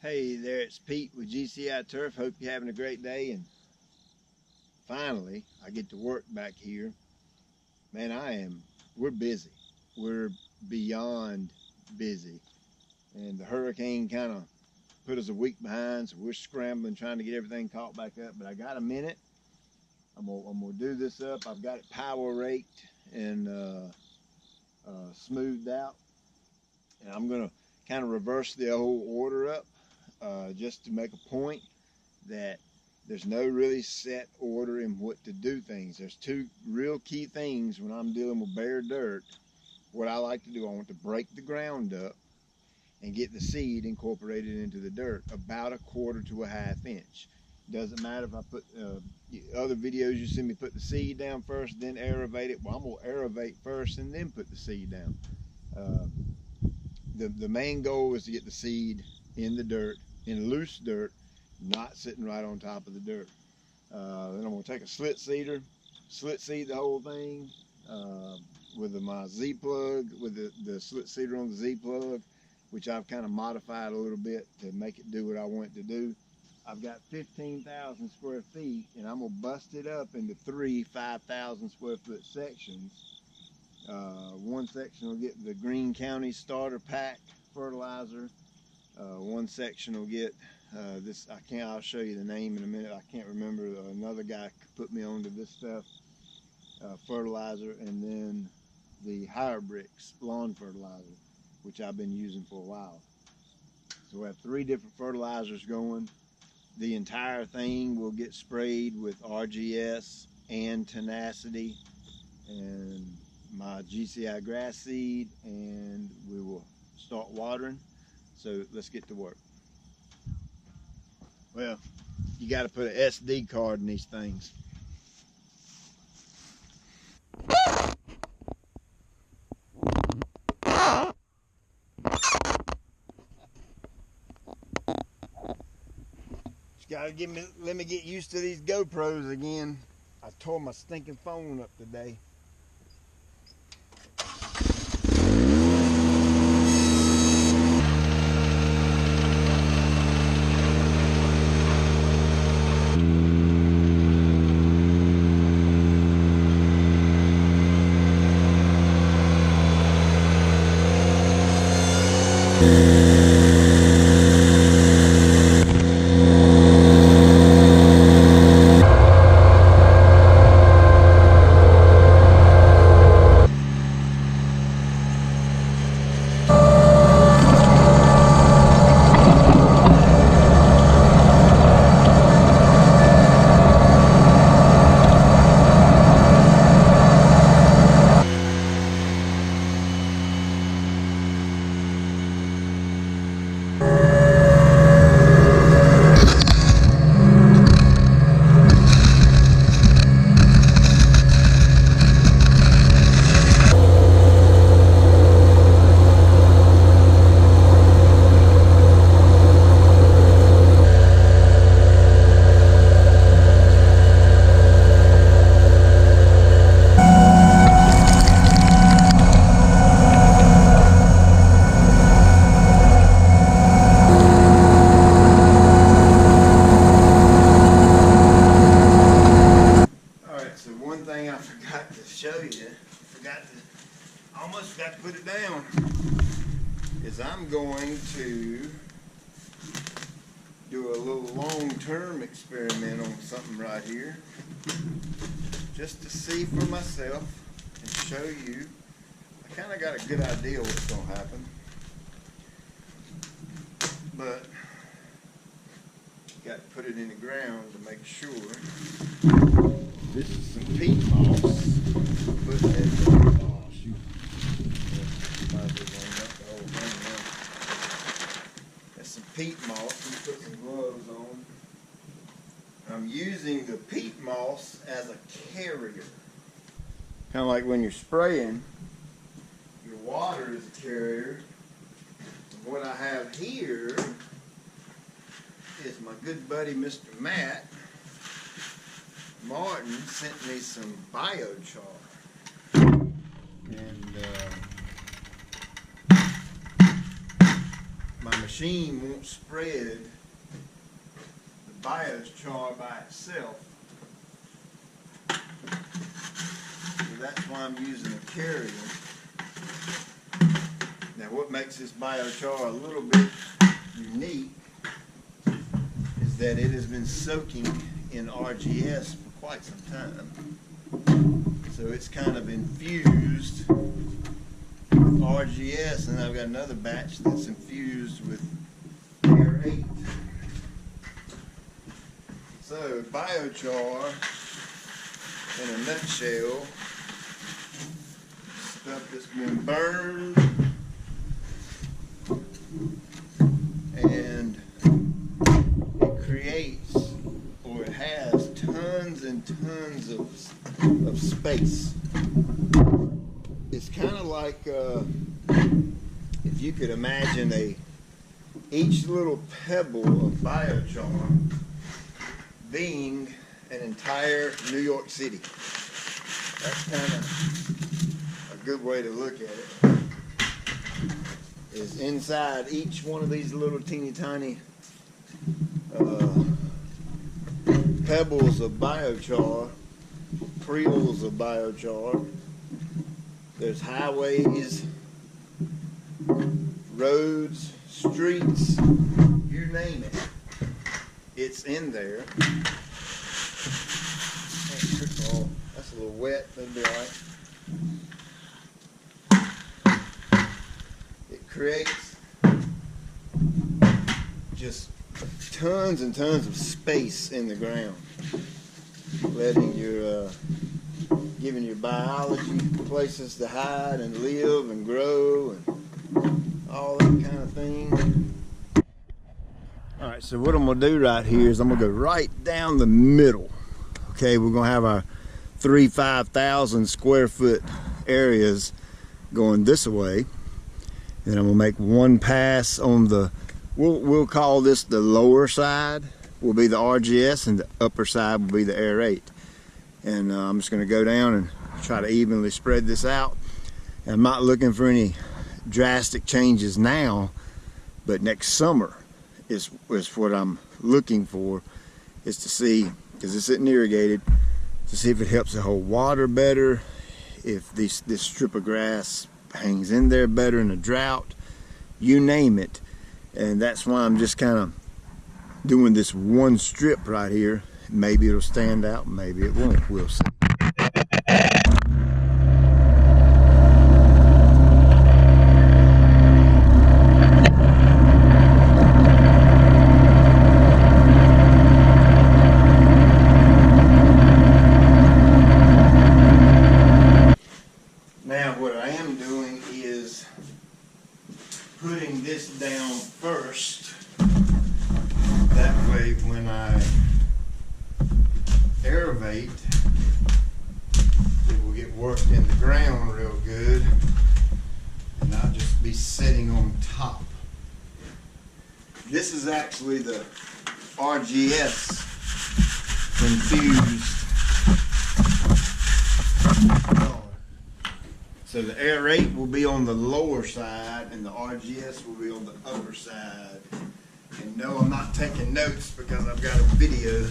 Hey there, it's Pete with GCI Turf. Hope you're having a great day, and finally I get to work back here. Man, we're busy. We're beyond busy. And the hurricane kind of put us a week behind, so we're scrambling trying to get everything caught back up. But I got a minute. I'm gonna do this up. I've got it power raked and smoothed out. And I'm gonna kind of reverse the whole order up just to make a point that there's no really set order in what to do things. There's two real key things when I'm dealing with bare dirt. What I like to do, I want to break the ground up and get the seed incorporated into the dirt about 1/4 to 1/2 inch. Doesn't matter if I put other videos you see me put the seed down first, then aerate it. Well, I'm gonna aerate first and then put the seed down. The main goal is to get the seed in the dirt, in loose dirt, not sitting right on top of the dirt. Then I'm going to take a slit seed the whole thing with my Z-plug, with the slit seeder on the Z-plug, which I've kind of modified a little bit to make it do what I want it to do. I've got 15,000 square feet, and I'm going to bust it up into 3 5,000 square foot sections. One section will get the Green County starter pack fertilizer. One section will get I'll show you the name in a minute. I can't remember. Another guy put me onto this stuff, fertilizer, and then the Higher Bricks lawn fertilizer, which I've been using for a while. So we have 3 different fertilizers going. The entire thing will get sprayed with RGS and Tenacity and my GCI grass seed, and we will start watering. So let's get to work. Well, you got to put an SD card in these things. Just got to let me get used to these GoPros again. I tore my stinking phone up today. Almost forgot to put it down, is I'm going to do a little long-term experiment on something right here, just to see for myself and show you. I kind of got a good idea what's going to happen, but got to put it in the ground to make sure. This is some peat moss. Put that in. Oh shoot! That's some peat moss. Let me put some gloves on. I'm using the peat moss as a carrier. Kind of like when you're spraying, your water is a carrier. And what I have here is my good buddy Mr. Matt Martin sent me some biochar. And my machine won't spread the biochar by itself. So that's why I'm using a carrier. Now what makes this biochar a little bit unique is that it has been soaking in RGS for quite some time. So it's kind of infused with RGS, and I've got another batch that's infused with Aeration. So biochar, in a nutshell, stuff that's been burned and it creates, or it has, tons and tons of space. It's kind of like if you could imagine each little pebble of biochar being an entire New York City. That's kind of a good way to look at it. Is inside each one of these little teeny tiny pebbles of biochar, preels of biochar, there's highways, roads, streets, you name it. It's in there. Oh, that's a little wet, that'll be alright. It creates just tons and tons of space in the ground, letting your giving your biology places to hide and live and grow and all that kind of thing. Alright, so what I'm going to do right here is I'm going to go right down the middle. Okay, we're going to have our 5,000 square foot areas going this way. Then I'm going to make one pass on the, we'll call this the lower side, will be the RGS, and the upper side will be the Aerate. And I'm just going to go down and try to evenly spread this out. And I'm not looking for any drastic changes now, but next summer is what I'm looking for, is to see, because it's sitting irrigated, to see if it helps it hold water better, if this strip of grass hangs in there better in a drought, you name it. And that's why I'm just kind of doing this one strip right here. Maybe it'll stand out, maybe it won't, we'll see. Now what I am doing is putting this down first. That way when I aerate, it will get worked in the ground real good and not just be sitting on top. This is actually the RGS infused. So the Aerate will be on the lower side and the RGS will be on the upper side. And no, I'm not taking notes because I've got a video.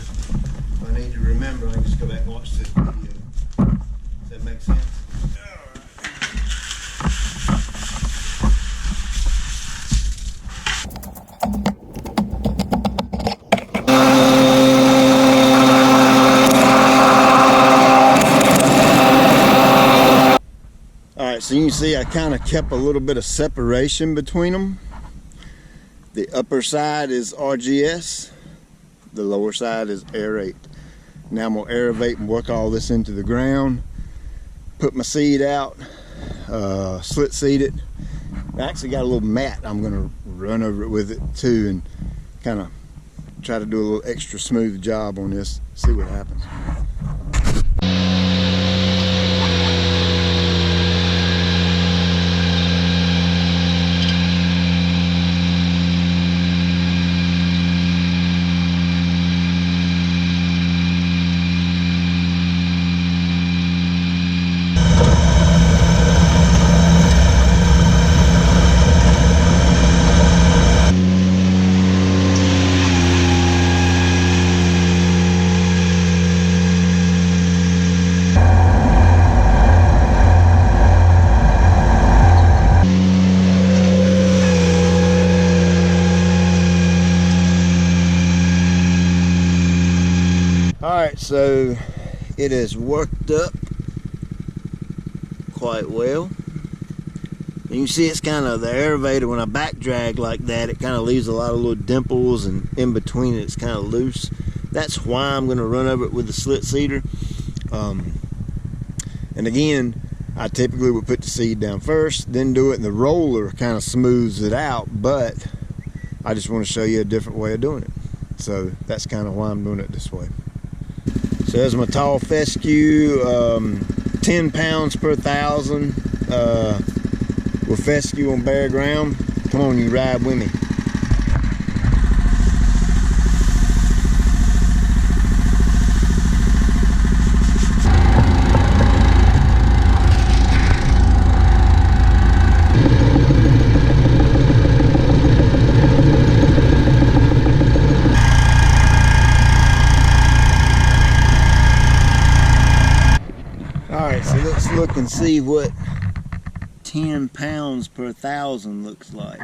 If I need to remember, I can just go back and watch this video. Does that make sense? Alright, so you can see I kind of kept a little bit of separation between them. The upper side is RGS, the lower side is Aerate. Now I'm going to aerate and work all this into the ground, put my seed out, slit seed it. I actually got a little mat I'm going to run over it with it too, and kind of try to do a little extra smooth job on this, see what happens. so it has worked up quite well. You can see it's kind of the aerator, when I back drag like that, it kind of leaves a lot of little dimples, and in between it, it's kind of loose. That's why I'm going to run over it with the slit seeder. And again, I typically would put the seed down first, then do it, and the roller kind of smooths it out, but I just want to show you a different way of doing it. So that's kind of why I'm doing it this way. So there's my tall fescue, 10 pounds per 1,000 with fescue on bare ground. Come on, you ride with me. Alright, so let's look and see what 10 pounds per 1,000 looks like.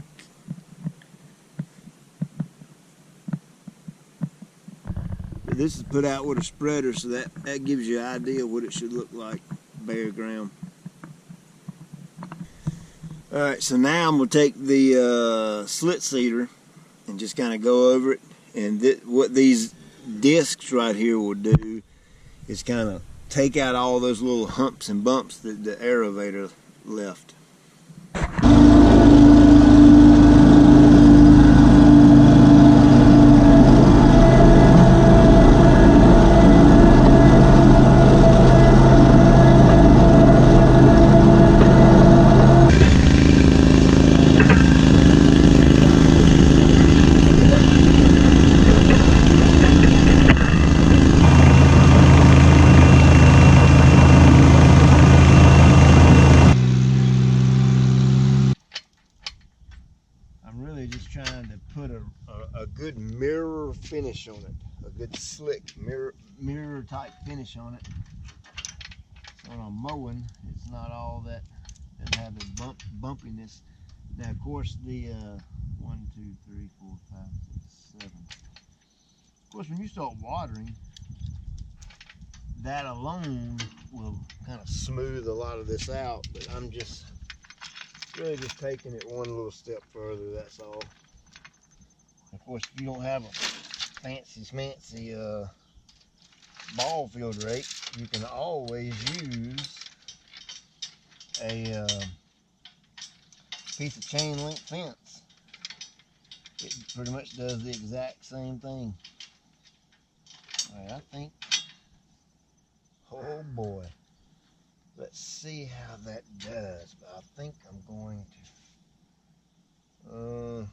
This is put out with a spreader, so that gives you an idea what it should look like bare ground. Alright, so now I'm going to take the slit seeder and just kind of go over it. And what these discs right here will do is kind of take out all those little humps and bumps that the aerator left. Just trying to put a good mirror finish on it, a good slick mirror type finish on it. So when I'm mowing, it's not all that doesn't have the bumpiness. Now of course the 1, 2, 3, 4, 5, 6, 7. Of course, when you start watering, that alone will kind of smooth a lot of this out. But I'm just really just taking it one little step further, that's all. Of course, if you don't have a fancy schmancy ball field rake, you can always use a piece of chain link fence. It pretty much does the exact same thing. All right, I think, oh boy. Let's see how that does, but I think I'm going to,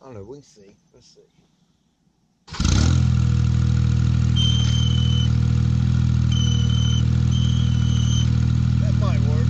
I don't know, we can see, let's see. That might work.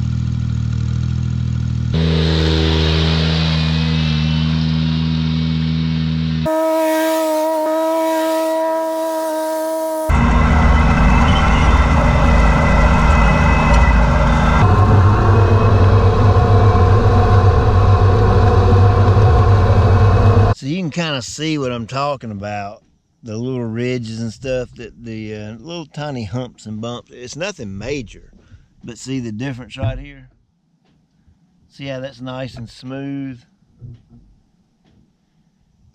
So you can kind of see what I'm talking about, the little ridges and stuff, that the little tiny humps and bumps. It's nothing major, but see the difference right here? See how that's nice and smooth?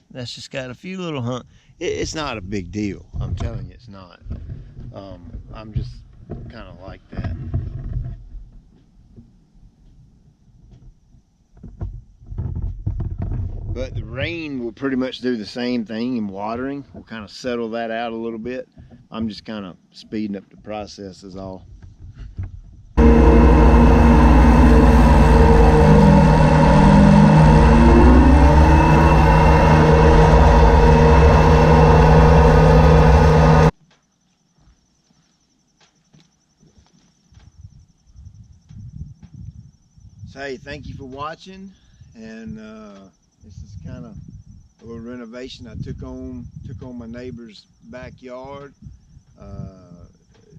That's just got a few little humps. It's not a big deal, I'm telling you it's not. I'm just kind of like that. But the rain will pretty much do the same thing in watering. We'll kind of settle that out a little bit. I'm just kind of speeding up the process is all. So hey, thank you for watching, and this is kind of a little renovation I took on my neighbor's backyard.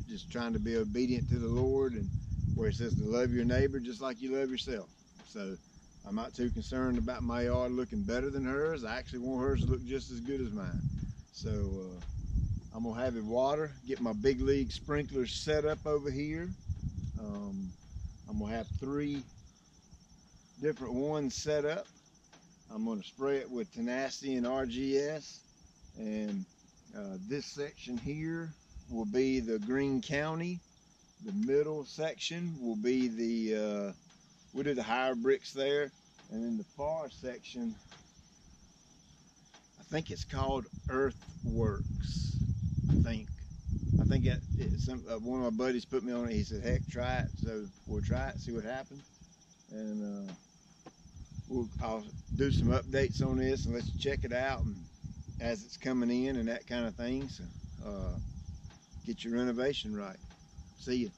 Just trying to be obedient to the Lord, and where it says to love your neighbor just like you love yourself. So I'm not too concerned about my yard looking better than hers. I actually want hers to look just as good as mine. So I'm gonna have it water, get my big league sprinklers set up over here. I'm gonna have 3 different ones set up. I'm gonna spray it with Tenacity and RGS, and this section here will be the Greene County. The middle section will be the we'll do the higher bricks there, and then the far section, I think it's called Earthworks. I think one of my buddies put me on it. He said, heck, try it. So we'll try it, see what happens. And I'll do some updates on this and let you check it out and as it's coming in and that kind of thing. So get your renovation right. See you.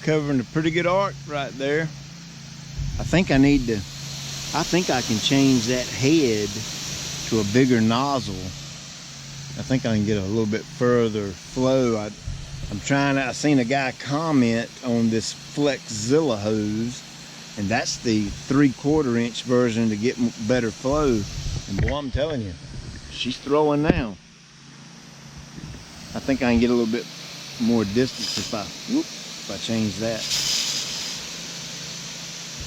Covering a pretty good arc right there. I think I can change that head to a bigger nozzle. I think I can get a little bit further flow. I seen a guy comment on this Flexzilla hose, and that's the 3/4 inch version to get better flow. And boy, I'm telling you, she's throwing now. I think I can get a little bit more distance if I change that.